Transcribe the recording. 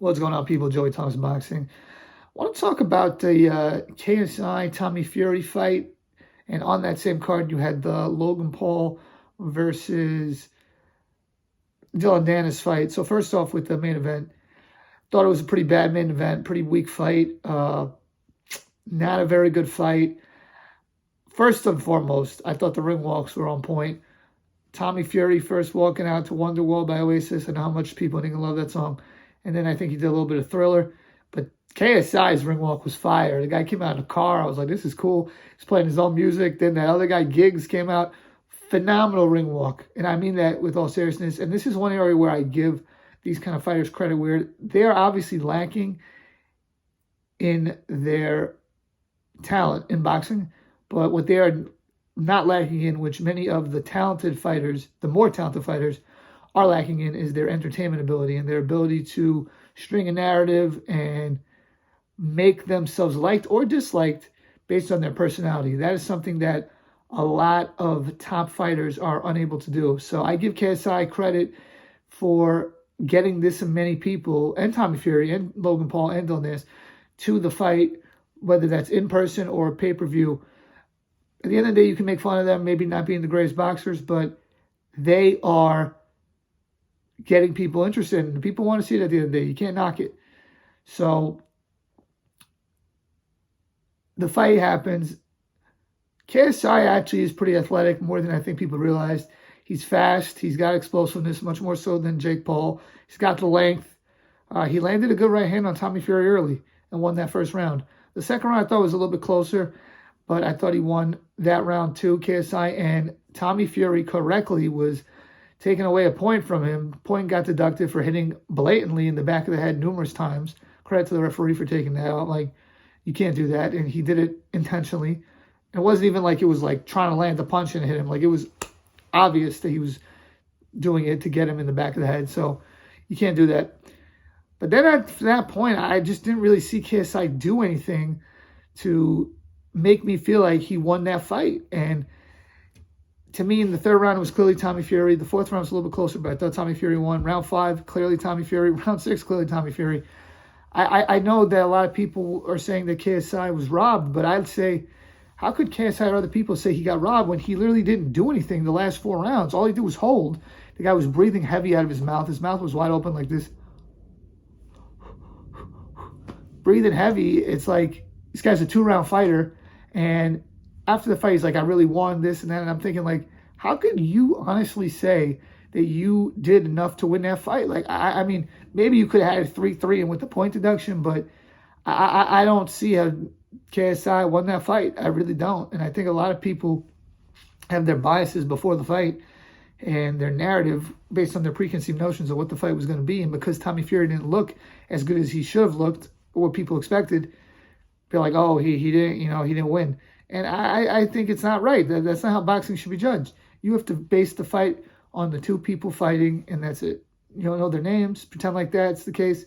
What's going on, people? Joey Thomas Boxing. I want to talk about the KSI Tommy Fury fight. And on that same card, you had the Logan Paul versus Dylan Dennis fight. So first off, with the main event, thought it was a pretty bad main event, pretty weak fight. Not a very good fight. First and foremost, I thought the ring walks were on point. Tommy Fury first walking out to Wonderwall by Oasis, and how much people didn't love that song. And then I think he did a little bit of Thriller. But KSI's ring walk was fire. The guy came out in a car. I was like, this is cool. He's playing his own music. Then that other guy, Giggs, came out. Phenomenal ring walk. And I mean that with all seriousness. And this is one area where I give these kind of fighters credit, where they are obviously lacking in their talent in boxing. But what they are not lacking in, which many of the talented fighters, the more talented fighters, are lacking in, is their entertainment ability and their ability to string a narrative and make themselves liked or disliked based on their personality. That is something that a lot of top fighters are unable to do. So I give KSI credit for getting this many people, and Tommy Fury and Logan Paul and Dylan Dennis, to the fight, whether that's in person or pay-per-view. At the end of the day, you can make fun of them, maybe not being the greatest boxers, but they are getting people interested. And people want to see it at the end of the day. You can't knock it. So the fight happens. KSI actually is pretty athletic, more than I think people realized. He's fast. He's got explosiveness, much more so than Jake Paul. He's got the length. He landed a good right hand on Tommy Fury early and won that first round. The second round I thought was a little bit closer, but I thought he won that round too, KSI. And Tommy Fury correctly was taking away a point from him. Point got deducted for hitting blatantly in the back of the head numerous times. Credit to the referee for taking that out. Like, you can't do that. And he did it intentionally. It wasn't even like it was like trying to land a punch and hit him. Like, it was obvious that he was doing it to get him in the back of the head. So you can't do that. But then at that point, I just didn't really see KSI do anything to make me feel like he won that fight. And to me, in the third round, it was clearly Tommy Fury. The fourth round was a little bit closer, but I thought Tommy Fury won. Round 5, clearly Tommy Fury. Round 6, clearly Tommy Fury. I know that a lot of people are saying that KSI was robbed, but I'd say, how could KSI or other people say he got robbed when he literally didn't do anything the last 4 rounds? All he did was hold. The guy was breathing heavy out of his mouth. His mouth was wide open like this. Breathing heavy. It's like, this guy's a 2-round fighter. And after the fight, he's like, I really won this and that. And I'm thinking, like, how could you honestly say that you did enough to win that fight? Like, I mean, maybe you could have had a 3-3 and with the point deduction, but I don't see how KSI won that fight. I really don't. And I think a lot of people have their biases before the fight and their narrative based on their preconceived notions of what the fight was going to be. And because Tommy Fury didn't look as good as he should have looked, or what people expected, they're like, oh, he didn't, he didn't win. And I think it's not right. That's not how boxing should be judged. You have to base the fight on the two people fighting, and that's it. You don't know their names, pretend like that's the case.